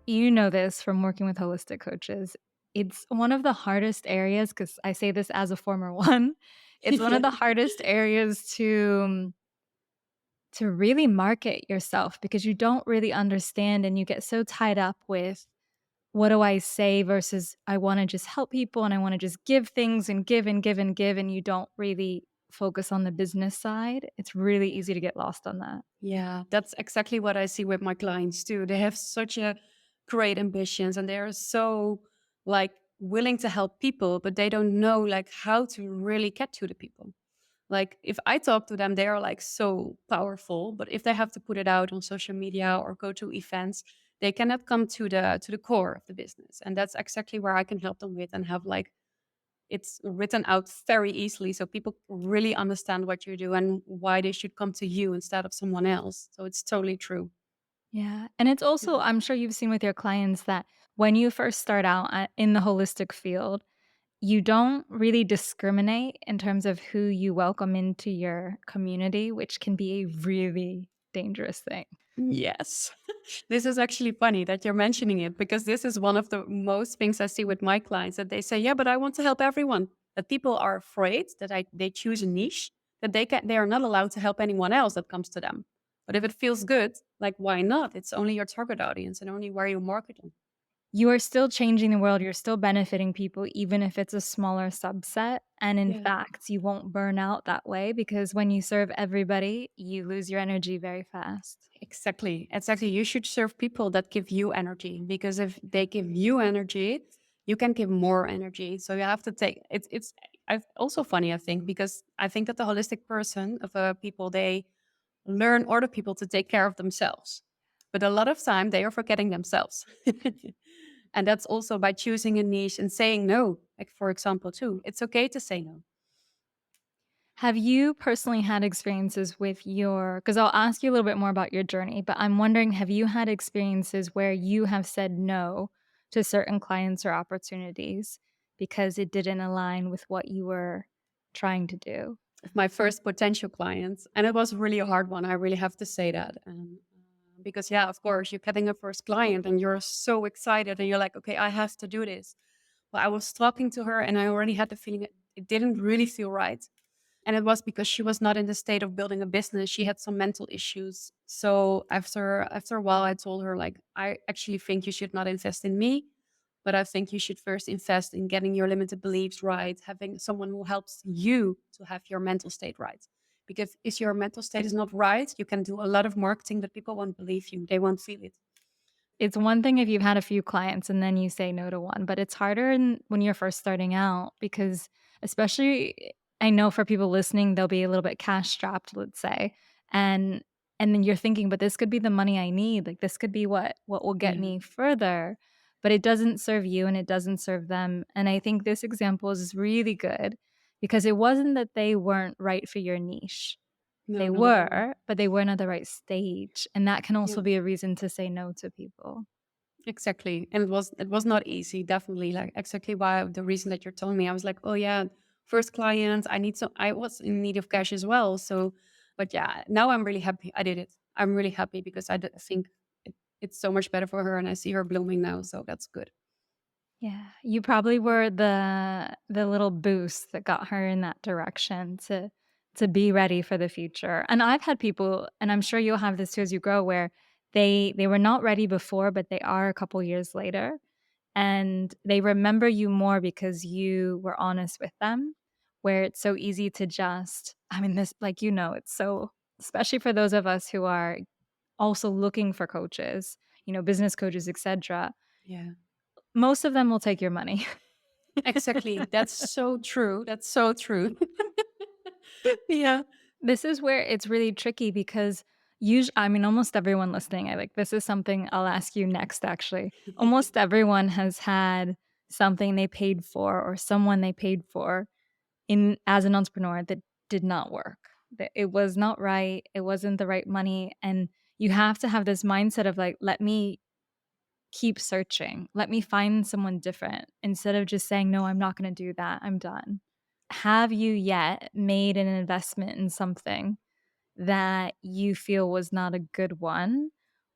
You know this from working with holistic coaches. It's one of the hardest areas because I say this as a former one. It's one Yeah. of the hardest areas to really market yourself because you don't really understand and you get so tied up with what do I say versus I want to just help people and I want to just give things and give and give and give and you don't really focus on the business side. It's really easy to get lost on that. Yeah, that's exactly what I see with my clients too. They have such a great ambitions and they're so like willing to help people, but they don't know like how to really get to the people. Like if I talk to them, they are like so powerful, but if they have to put it out on social media or go to events, they cannot come to the core of the business. And that's exactly where I can help them with and have like it's written out very easily so people really understand what you do and why they should come to you instead of someone else. So it's totally true. Yeah, and it's also Yeah. I'm sure you've seen with your clients that when you first start out in the holistic field, you don't really discriminate in terms of who you welcome into your community, which can be a really dangerous thing. Yes. This is actually funny that you're mentioning it because this is one of the most things I see with my clients that they say, "Yeah, but I want to help everyone." That people are afraid that they choose a niche that they are not allowed to help anyone else that comes to them. But if it feels good, like why not? It's only your target audience and only where you market them. You are still changing the world, you're still benefiting people even if it's a smaller subset, and in Yeah. fact, you won't burn out that way because when you serve everybody, you lose your energy very fast. Exactly. Exactly. You should serve people that give you energy because if they give you energy, you can give more energy. So you have to take it's also funny, I think, because I think that the holistic person of people, they learn other people to take care of themselves. But a lot of time they are forgetting themselves. And that's also by choosing a niche and saying no. Like for example, too. It's okay to say no. Have you personally had experiences with your? Because 'cause I'll ask you a little bit more about your journey, but I'm wondering, have you had experiences where you have said no to certain clients or opportunities because it didn't align with what you were trying to do? Of my first potential clients, and it was really a hard one. I really have to say that, and because yeah, of course, you're getting a first client, and you're so excited, and you're like, okay, I have to do this. But I was talking to her, and I already had the feeling it didn't really feel right, and it was because she was not in the state of building a business. She had some mental issues. So after a while, I told her like, I actually think you should not invest in me. But I think you should first invest in getting your limited beliefs right, having someone who helps you to have your mental state right. Because if your mental state is not right, you can do a lot of marketing, but people won't believe you. They won't feel it. It's one thing if you've had a few clients and then you say no to one, but it's harder when you're first starting out because especially I know for people listening, they'll be a little bit cash strapped, let's say. And and then you're thinking, but this could be the money I need. Like this could be what will get Yeah. me further. But it doesn't serve you and it doesn't serve them. And I think this example is really good because it wasn't that they weren't right for your niche. No, They not at all. were, but they weren't at the right stage. And that can Yeah. also be a reason to say no to people. Exactly. And it was not easy, definitely. Like exactly why the reason that you're telling me, I was like, oh yeah, first client, I was in need of cash as well. So but yeah, now I'm really happy I did it. I'm really happy because think it's so much better for her and I see her blooming now. So that's good. Yeah, you probably were the little boost that got her in that direction to be ready for the future. And I've had people, and I'm sure you'll have this too as you grow, where they were not ready before, but they are a couple years later, and they remember you more because you were honest with them. Where it's so easy to just, I mean, this like it's so especially for those of us who are also looking for coaches, business coaches, etc. Yeah. Most of them will take your money. Exactly. That's so true. That's so true. Yeah. This is where it's really tricky because I mean, almost everyone listening, I like this is something I'll ask you next actually. Almost everyone has had something they paid for or someone they paid for in as an entrepreneur that did not work. That it was not right, it wasn't the right money, and you have to have this mindset of like, let me keep searching. Let me find someone different instead of just saying, no, I'm not going to do that. I'm done. Have you yet made an investment in something that you feel was not a good one?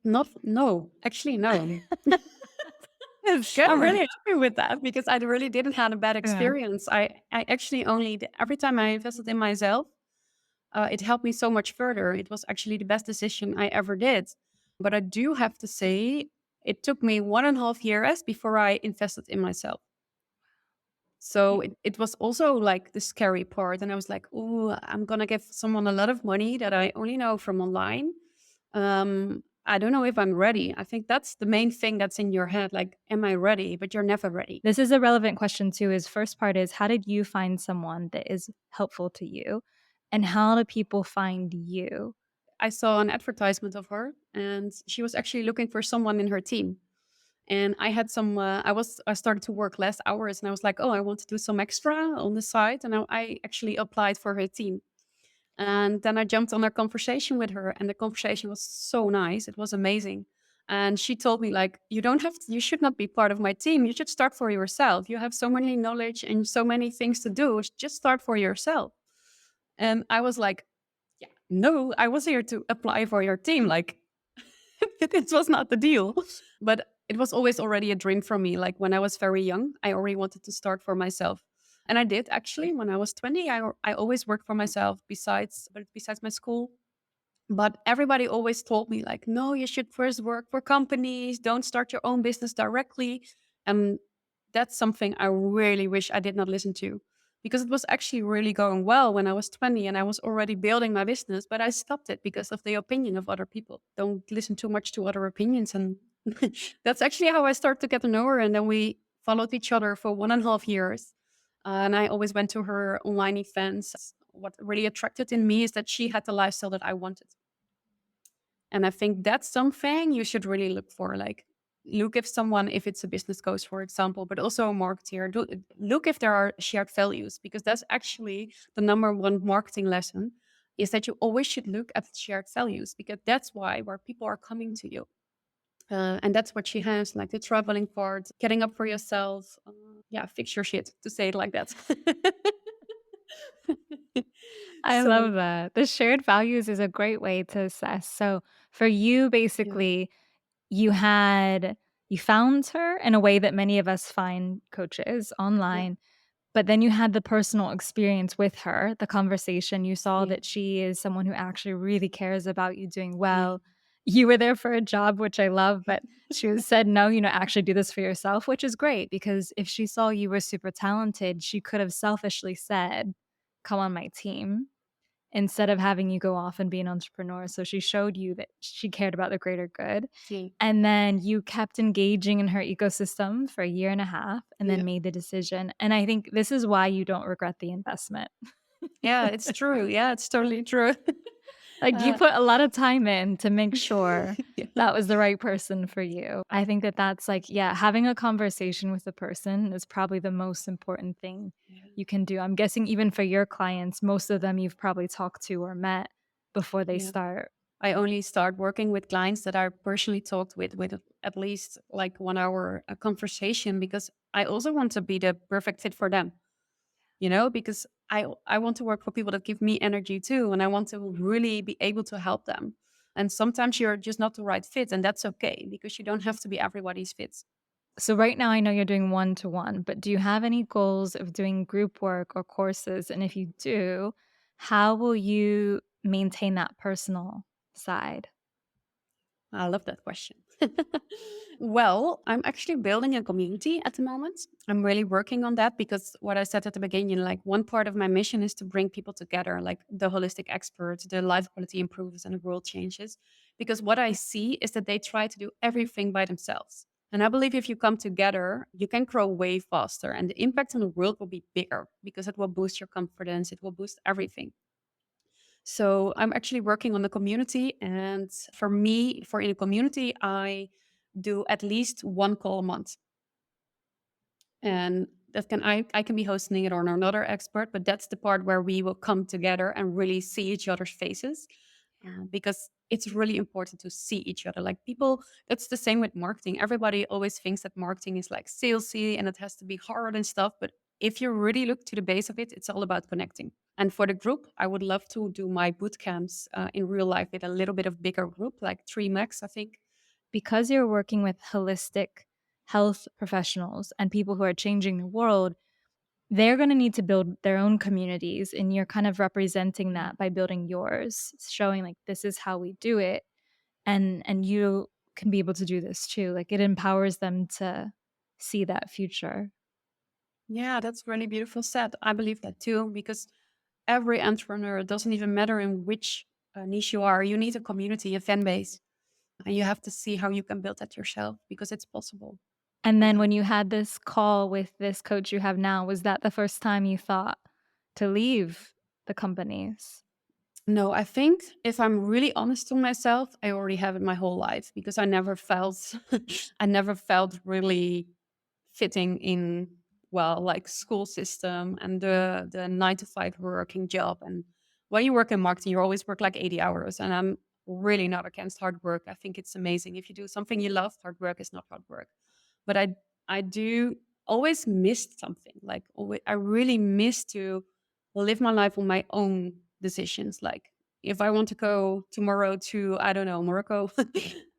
Not no. Actually, no. It's I'm really good. happy with that because I really didn't have a bad Yeah. experience. I actually only every time I invested in myself, it helped me so much further. It was actually the best decision I ever did. But I do have to say, it took me 1.5 years before I invested in myself. So it was also like the scary part. And I was like, oh, I'm going to give someone a lot of money that I only know from online. I don't know if I'm ready. I think that's the main thing that's in your head. Like, am I ready? But you're never ready. This is a relevant question too. Is first part is how did you find someone that is helpful to you? And how do people find you? I saw an advertisement of her, and she was actually looking for someone in her team. And I had some. I started to work less hours, and I was like, oh, I want to do some extra on the side, and I actually applied for her team. And then I jumped on a conversation with her, and the conversation was so nice. It was amazing. And she told me, like, you don't have to, you should not be part of my team. You should start for yourself. You have so many knowledge and so many things to do. Just start for yourself. And I was like, yeah, no, I was here to apply for your team. Like, it was not the deal. But it was always already a dream for me. Like when I was very young, I already wanted to start for myself. And I did actually when I was 20. I always worked for myself besides my school. But everybody always told me, like, no, you should first work for companies, don't start your own business directly. And that's something I really wish I did not listen to because it was actually really going well when I was 20 and I was already building my business, but I stopped it because of the opinion of other people. Don't listen too much to other opinions. And that's actually how I started to get to know her. And then we followed each other for 1.5 years. And I always went to her online events. What really attracted in me is that she had the lifestyle that I wanted. And I think that's something you should really look for. Like, look if someone, if it's a business coach, for example, but also a marketer, look if there are shared values, because that's actually the number one marketing lesson is that you always should look at shared values because that's where people are coming to you. And that's what she has, like the traveling part, getting up for yourself. Yeah, fix your shit, to say it like that. I So, love that. The shared values is a great way to assess. So for you, yeah, basically, you had you found her in a way that many of us find coaches yeah, online. But then you had the personal experience with her, the conversation, you saw yeah, that she is someone who actually really cares about you doing yeah. well. You were there for a job, which I love, but she was said, "No, actually do this for yourself," which is great because if she saw you were super talented, she could have selfishly said, "Come on my team," instead of having you go off and be an entrepreneur. So she showed you that she cared about the greater good. Yeah. And then you kept engaging in her ecosystem for a year and a half and then Yeah. made the decision. And I think this is why you don't regret the investment. Yeah, it's true. Yeah, it's totally true. Like you Uh, put a lot of time in to make sure yeah, that was the right person for you. I think that that's like, yeah, having a conversation with the person is probably the most important thing yeah, you can do. I'm guessing even for your clients, most of them you've probably talked to or met before they yeah. start. I only start working with clients that I personally talked with at least like 1 hour a conversation because I also want to be the perfect fit for them, because I want to work for people that give me energy too, and I want to really be able to help them. And sometimes you're just not the right fit, and that's okay because you don't have to be everybody's fit. So right now I know you're doing one to one, but do you have any goals of doing group work or courses? And if you do, how will you maintain that personal side? I love that question. Well, I'm actually building a community at the moment. I'm really working on that because what I said at the beginning, like one part of my mission is to bring people together, like the holistic experts, the life quality improvers, and the world changes. Because what I see is that they try to do everything by themselves. And I believe if you come together, you can grow way faster and the impact on the world will be bigger because it will boost your confidence, it will boost everything. So I'm actually working on the community. And for me, for in a community, I do at least one call a month. And I can be hosting it or another expert, but that's the part where we will come together and really see each other's faces. Because it's really important to see each other. Like people, it's the same with marketing. Everybody always thinks that marketing is like salesy and it has to be hard and stuff. But if you really look to the base of it, it's all about connecting. And for the group, I would love to do my boot camps in real life with a little bit of bigger group, like three max, I think. Because you're working with holistic health professionals and people who are changing the world, they're gonna need to build their own communities, and you're kind of representing Mm. that by building yours, showing, like, "This is how we do it," and you can be able to do this too. Like, it empowers them to see that future. Yeah, that's really beautiful said. I believe that too, because every entrepreneur, it doesn't even matter in which niche you are, you need a community, a fan base, and you have to see how you can build that yourself because it's possible. And then Yeah. when you had this call with this coach you have now, was that the first time you thought to leave the companies? No, I think if I'm really honest to myself, I already have it my whole life because I never felt I never felt really fitting in, well, like school system and the 9 to 5 working job. And when you work in marketing, you always work like 80 hours. And I'm really not against hard work. I think it's amazing. If you do something you love, hard work is not hard work. But I do always miss something. Like always, I really miss to live my life on my own decisions. Like if I want to go tomorrow to, I don't know, Morocco,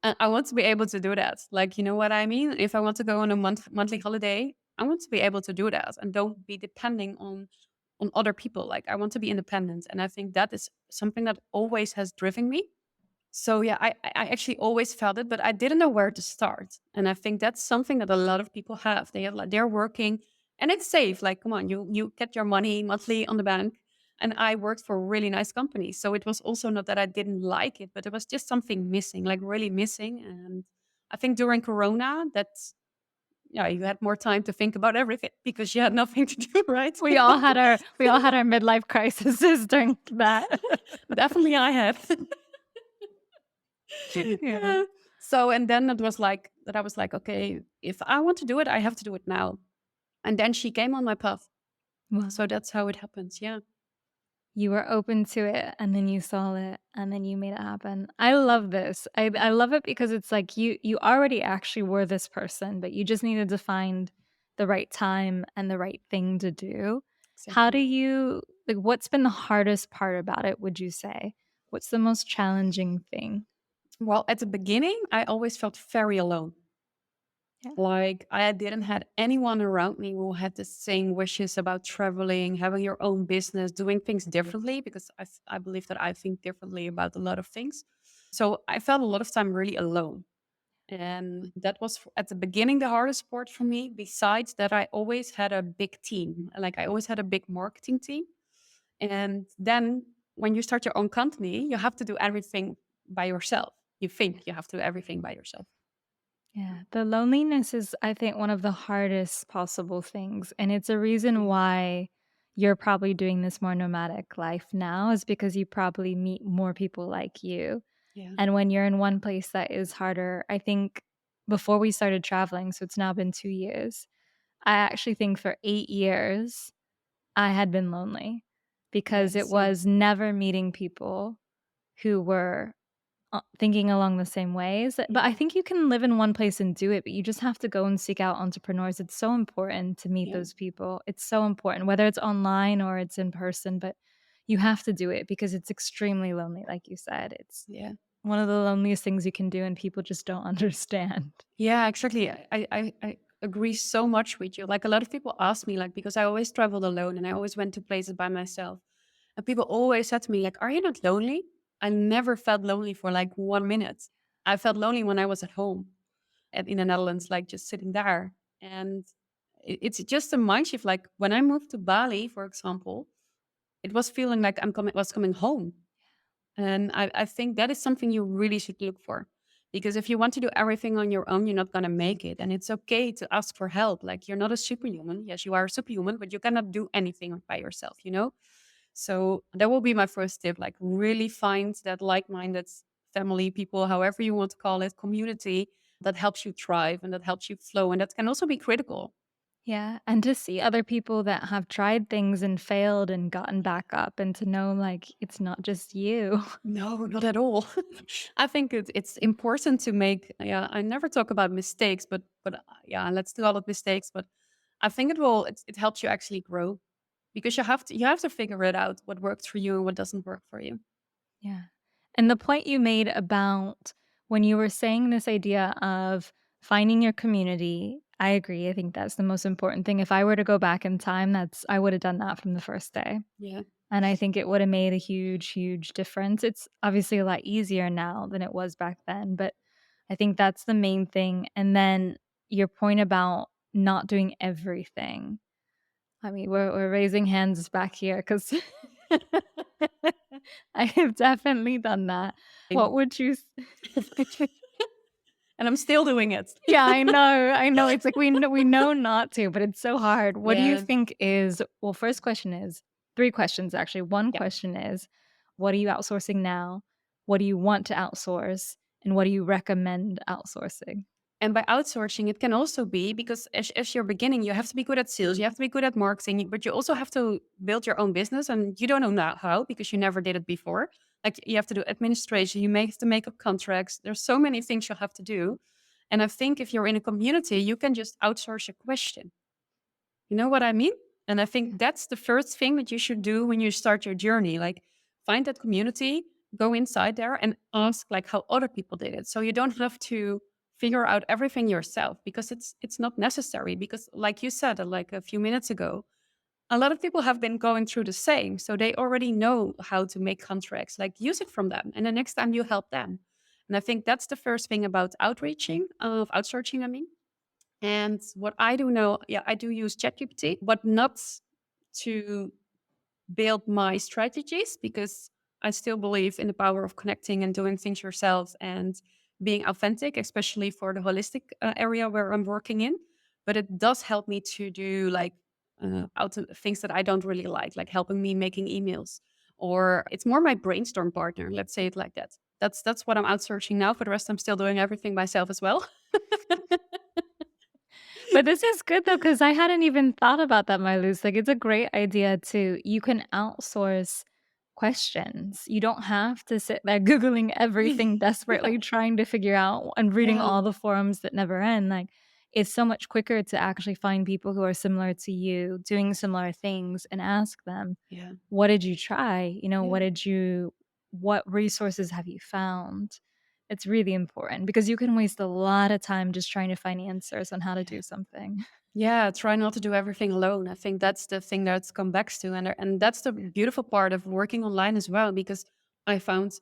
I want to be able to do that. Like, you know what I mean? If I want to go on a monthly holiday, I want to be able to do that and don't be depending on other people. Like I want to be independent. And I think that is something that always has driven me. So yeah, I actually always felt it, but I didn't know where to start. And I think that's something that a lot of people have. They have like they're working and it's safe. Like, come on, you get your money monthly on the bank. And I worked for really nice companies. So it was also not that I didn't like it, but it was just something missing, like really missing. And I think during Corona, that's yeah, you had more time to think about everything because you had nothing to do, right? We all had our midlife crises during that. Definitely I had. Yeah. Yeah. So and then it was like that I was like, okay, if I want to do it, I have to do it now. And then she came on my path. Wow. So that's how it happens. Yeah. You were open to it, and then you saw it, and then you made it happen. I love this. I love it because it's like you already actually were this person, but you just needed to find the right time and the right thing to do. How do Exactly. you like, what's been the hardest part about it, would you say? What's the most challenging thing? Well, at the beginning, I always felt very alone. Yeah. Like I didn't had anyone around me who had the same wishes about traveling, having your own business, doing things differently because I believe that I think differently about a lot of things. So I felt a lot of time really alone. And that was at the beginning the hardest part for me. Besides that, I always had a big team. Like I always had a big marketing team. And then when you start your own company, you have to do everything by yourself. You think you have to do everything by yourself. Yeah, the loneliness is, I think, one of the hardest possible things, and it's a reason Yeah. why you're probably doing this more nomadic life now is because you probably meet more people like you, Yeah. and when you're in one place that is harder, I think before we started traveling, so it's now been 2 years, I actually think for 8 years, I had been lonely Yeah. because it Same. was never meeting people who were thinking along the same ways, but I Yeah. think you can live in one place and do it, but you just have to go and seek out entrepreneurs. It's so important to meet Yeah. those people. It's so important, whether it's online or it's in person, but you have to do it because it's extremely lonely, like you said. It's Yeah. one of the loneliest things you can do, and people just don't understand. Yeah, exactly. I agree so much with you. Like a lot of people ask me, like, because I always traveled alone and I always went to places by myself. And people always said to me, like, are you not lonely? I never felt lonely for like 1 minute. I felt lonely when I was at home in the Netherlands, like just sitting there. And it's just a mind shift. Like when I moved to Bali, for example, it was feeling like was coming home. And I think that is something you really should look for. Because if you want to do everything on your own, you're not going to make it. And it's okay to ask for help. Like you're not a superhuman. Yes, you are a superhuman, but you cannot do anything by yourself, you know? So that will be my first tip. Like really find that like-minded family, people, however you want to call it, community that helps you thrive and that helps you flow. And that can also be critical. Yeah, and to see other people that have tried things and failed and gotten back up and to know, like, it's not just you. No, not at all. I think it's important to make. Yeah, I never talk about mistakes, but yeah, let's do all of mistakes. But I think it helps you actually grow because you have to figure it out what works for you and what doesn't work for you. Yeah. And the point you made about when you were saying this idea of Finding your community, I agree, I think that's the most important thing. If I were to go back in time, that's I would have done that from the first day, Yeah. and I think it would have made a huge, huge difference. It's obviously a lot easier now than it was back then, but I think that's the main thing, and then your point about not doing everything. I mean, we're raising hands back here because I have definitely done that. What would you s And I'm still doing it. Yeah, I know, it's like we know not to, but it's so hard. What do you Yeah. think is well, first question is 3 questions, actually. One Yeah. question is, what are you outsourcing now? What do you want to outsource? And what do you recommend outsourcing? And by outsourcing, it can also be because as you're beginning, you have to be good at sales, you have to be good at marketing, but you also have to build your own business and you don't know now how because you never did it before. Like you have to do administration, you have to make up contracts. There's so many things you have to do. And I think if you're in a community, you can just outsource a question. You know what I mean? And I think that's the first thing that you should do when you start your journey. Like find that community, go inside there and ask like how other people did it. So you don't have to figure out everything yourself because it's not necessary because like you said like a few minutes ago, a lot of people have been going through the same. So they already know how to make contracts. Like use it from them. And the next time you help them. And I think that's the first thing about outreaching, of outsourcing, I mean. And what I do know, yeah, I do use ChatGPT, but not to build my strategies because I still believe in the power of connecting and doing things yourself and being authentic, especially for the holistic area where I'm working in. But it does help me to do like things that I don't really like helping me making emails, or it's more my brainstorm partner. Let's say it like that. That's what I'm outsourcing now. For the rest, I'm still doing everything myself as well. But this is good though, because I hadn't even thought about that, Marloes. Like, it's a great idea to you can outsource questions. You don't have to sit there Googling everything Yeah, desperately trying to figure out and reading yeah, all the forums that never end. Like, it's so much quicker to actually find people who are similar to you, doing similar things, and ask them, yeah, "What did you try?" yeah, What resources have you found? It's really important because you can waste a lot of time just trying to find answers on how to yeah. do something. Yeah, try not to do everything alone. I think that's the thing that's come back to, and that's the beautiful part of working online as well. Because I found,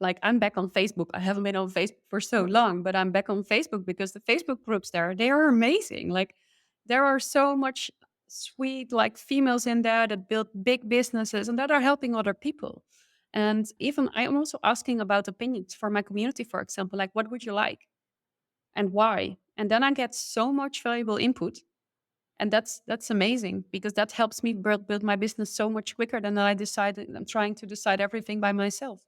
like, I'm back on Facebook. I haven't been on Facebook for so long, but I'm back on Facebook because the Facebook groups there they are amazing. Like, there are so much sweet like females in there that build big businesses and that are helping other people. And even I am also asking about opinions for my community, for example, like what would you like and why? And then I get so much valuable input and that's amazing because that helps me build my business so much quicker than I decided I'm trying to decide everything by myself.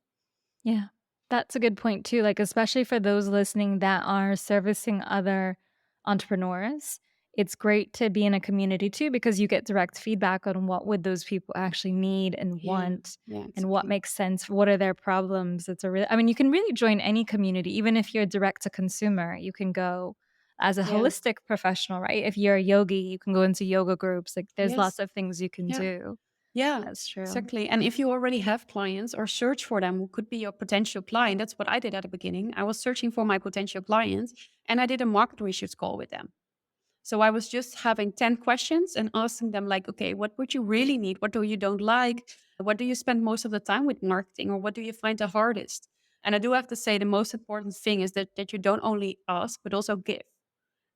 Yeah. That's a good point too, like, especially for those listening that are servicing other entrepreneurs. It's great to be in a community too because you get direct feedback on what would those people actually need and Yeah. want Yeah, and what exactly. makes sense, what are their problems. It's a real I mean, you can really join any community, even if you're direct to consumer, you can go as a Yeah. holistic professional, right? If you're a yogi, you can go into yoga groups, like, there's lots Yes. of things you can Yeah. do. Yeah. That's true. Exactly. And if you already have clients or search for them who could be your potential client, that's what I did at the beginning. I was searching for my potential clients and I did a market research call with them. So I was just having 10 questions and asking them like, okay, what would you really need? What do you don't like? What do you spend most of the time with marketing or what do you find the hardest? And I do have to say the most important thing is that you don't only ask, but also give.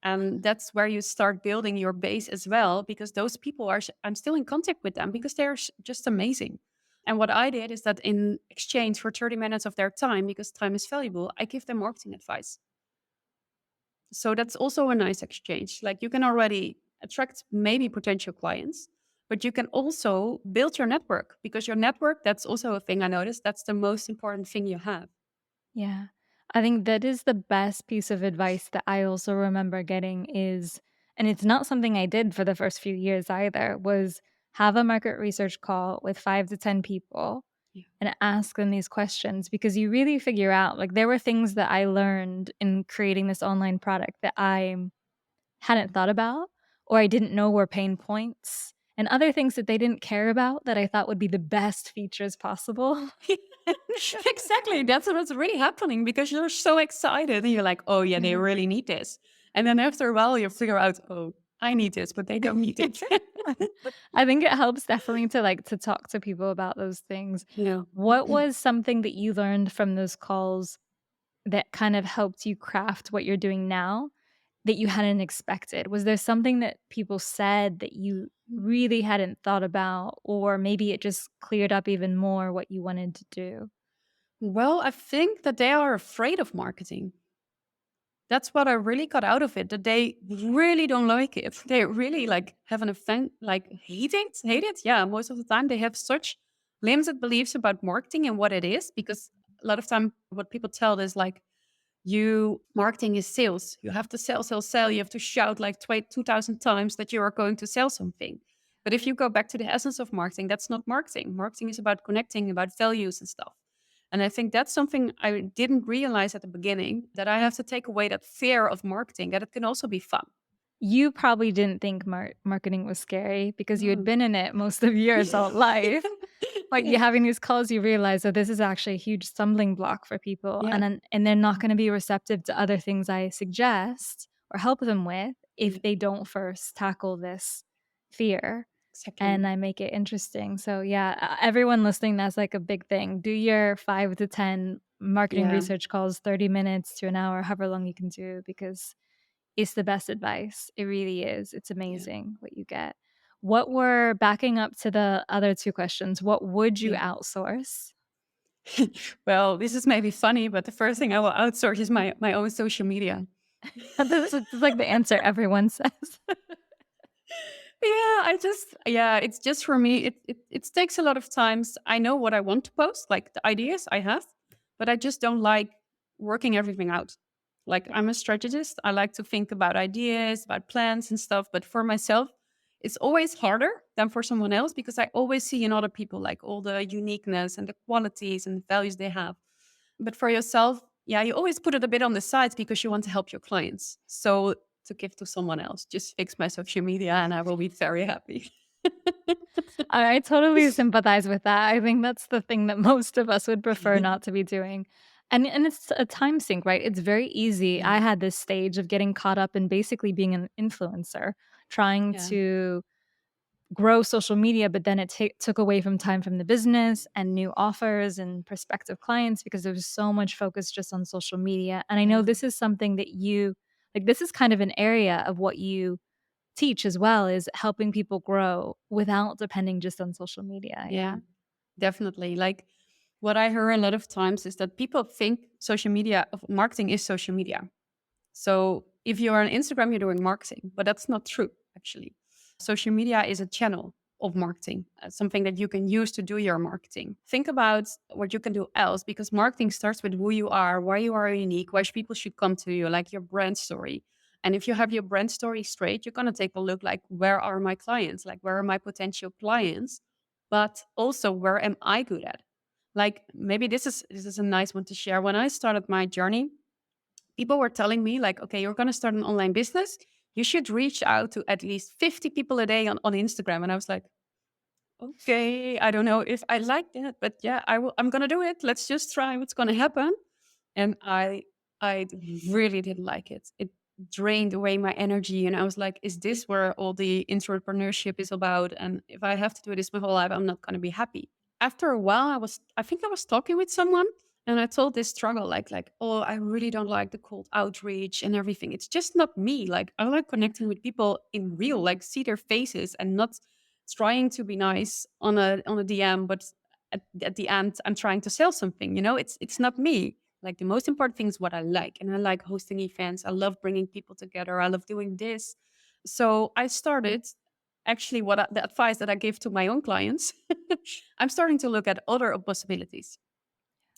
And that's where you start building your base as well, because those people I'm still in contact with them because they're just amazing. And what I did is that in exchange for 30 minutes of their time, because time is valuable, I give them marketing advice. So that's also a nice exchange. Like you can already attract maybe potential clients, but you can also build your network because your network, that's also a thing I noticed. That's the most important thing you have. Yeah. I think that is the best piece of advice that I also remember getting is and it's not something I did for the first few years either, was have a market research call with 5 to 10 people Yeah. and ask them these questions because you really figure out like there were things that I learned in creating this online product that I hadn't thought about or I didn't know were pain points and other things that they didn't care about that I thought would be the best features possible. Exactly. That's what's really happening because you're so excited and you're like, oh, yeah, they really need this. And then after a while, you figure out, oh, I need this, but they don't need it. I think it helps definitely to, like, to talk to people about those things. Yeah. What was something that you learned from those calls that kind of helped you craft what you're doing now that you hadn't expected? Was there something that people said that you really hadn't thought about, or maybe it just cleared up even more what you wanted to do? Well, I think that they are afraid of marketing. That's what I really got out of it, that they really don't like it. They really like have an offense, like hate it. Yeah, most of the time they have such limited beliefs about marketing and what it is, because a lot of time what people tell is like, you marketing is sales. You have to sell, sell, sell. You have to shout like 2,000 times that you are going to sell something. But if you go back to the essence of marketing, that's not marketing. Marketing is about connecting, about values and stuff. And I think that's something I didn't realize at the beginning, that I have to take away that fear of marketing, that it can also be fun. You probably didn't think marketing was scary because you had No. been in it most of your adult life. But you Yeah. having these calls, you realize that this is actually a huge stumbling block for people, Yeah. and they're not gonna be receptive to other things I suggest or help them with if Yeah. they don't first tackle this fear, Exactly. and I make it interesting. So, yeah, everyone listening, that's, like, a big thing. Do your 5 to 10 marketing Yeah. research calls, 30 minutes to an hour, however long you can do, because it's the best advice. It really is. It's Yeah. amazing what you get. What were backing up to the other 2 questions, what would you Yeah. outsource? Well, this is maybe funny, but the first thing I will outsource is my own social media. This is like the answer everyone says. Yeah, it's just for me. It takes a lot of times. I know what I want to post, like the ideas I have, but I just don't like working everything out. Like, Yeah. I'm a strategist. I like to think about ideas, about plans and stuff. But for myself, it's always harder than for someone else, because I always see in other people like all the uniqueness and the qualities and values they have. But for yourself, yeah, you always put it a bit on the sides because you want to help your clients. So to give to someone else, just fix my social media and I will be very happy. I totally sympathize with that. I think that's the thing that most of us would prefer not to be doing. And it's a time sink, right? It's very easy. Yeah, I had this stage of getting caught up in basically being an influencer, trying yeah, to grow social media, but then it took away from time from the business and new offers and prospective clients because there was so much focus just on social media. And I know yeah, this is something that you like, this is kind of an area of what you teach as well, is helping people grow without depending just on social media. yeah, Yeah. definitely. Like, what I hear a lot of times is that people think social media of marketing is social media. So if you're on Instagram, you're doing marketing, but that's not true, actually. Social media is a channel of marketing, something that you can use to do your marketing. Think about what you can do else, because marketing starts with who you are, why you are unique, why people should come to you, like your brand story. And if you have your brand story straight, you're going to take a look like, where are my clients? Like, where are my potential clients? But also, where am I good at? Like, maybe this is a nice one to share. When I started my journey, people were telling me like, okay, you're going to start an online business. You should reach out to at least 50 people a day on Instagram. And I was like, okay, I don't know if I like that, but yeah, I'm going to do it. Let's just try what's going to happen. And I really didn't like it. It drained away my energy. And I was like, is this where all the entrepreneurship is about? And if I have to do this my whole life, I'm not going to be happy. After a while, I think I was talking with someone, and I told this struggle, like, oh, I really don't like the cold outreach and everything. It's just not me. Like, I like connecting with people in real, like see their faces and not trying to be nice on a DM, but at the end, I'm trying to sell something. It's not me. Like, the most important thing is what I like. And I like hosting events. I love bringing people together. I love doing this. So I started, actually, the advice that I give to my own clients. I'm starting to look at other possibilities.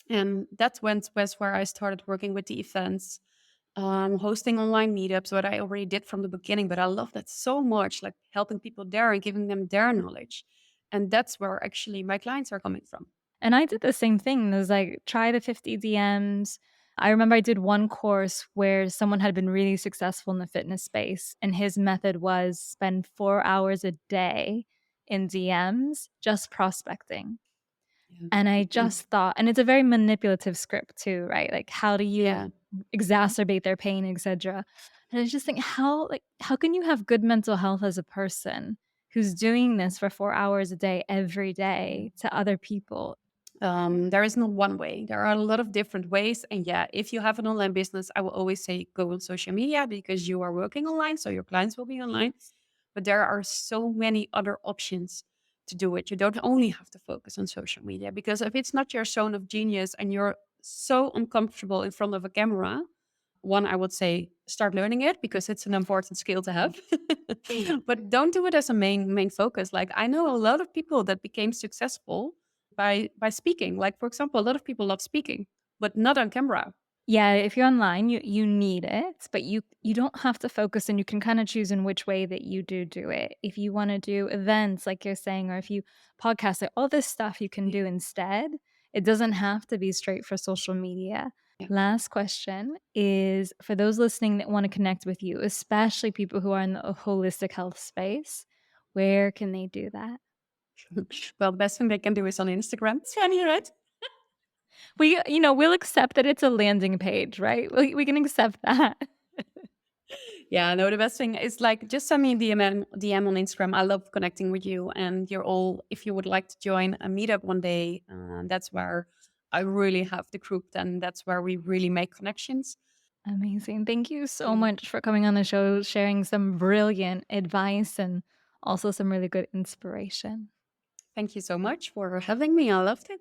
And that's when was where I started working with the events, hosting online meetups, what I already did from the beginning. But I love that so much, like helping people there and giving them their knowledge. And that's where actually my clients are coming from. And I did the same thing. It was like, try the 50 DMs. I remember I did one course where someone had been really successful in the fitness space, and his method was spend 4 hours a day in DMs just prospecting. Yeah. And I just thought, and it's a very manipulative script too, right? Like, how do you Yeah. exacerbate their pain, etc. And I just think how can you have good mental health as a person who's doing this for 4 hours a day every day to other people? There is not one way. There are a lot of different ways. And yeah, if you have an online business, I will always say go on social media because you are working online. So your clients will be online. But there are so many other options to do it. You don't only have to focus on social media because if it's not your zone of genius and you're so uncomfortable in front of a camera, one, I would say start learning it because it's an important skill to have. But don't do it as a main focus. Like I know a lot of people that became successful by speaking. Like for example, a lot of people love speaking, but not on camera. Yeah, if you're online, you need it, but you don't have to focus, and you can kinda choose in which way that you do it. If you wanna do events, like you're saying, or if you podcast, like, all this stuff you can do instead. It doesn't have to be straight for social media. Yeah. Last question is for those listening that wanna connect with you, especially people who are in the holistic health space, where can they do that? Well, the best thing they can do is on Instagram. It's funny, right? We'll accept that it's a landing page, right? We can accept that. Yeah, no, the best thing is like just send me a DM on Instagram. I love connecting with you, and you're all. If you would like to join a meetup one day, that's where I really have the group. Then that's where we really make connections. Amazing. Thank you so Mm. much for coming on the show, sharing some brilliant advice and also some really good inspiration. Thank you so much for having me. I loved it.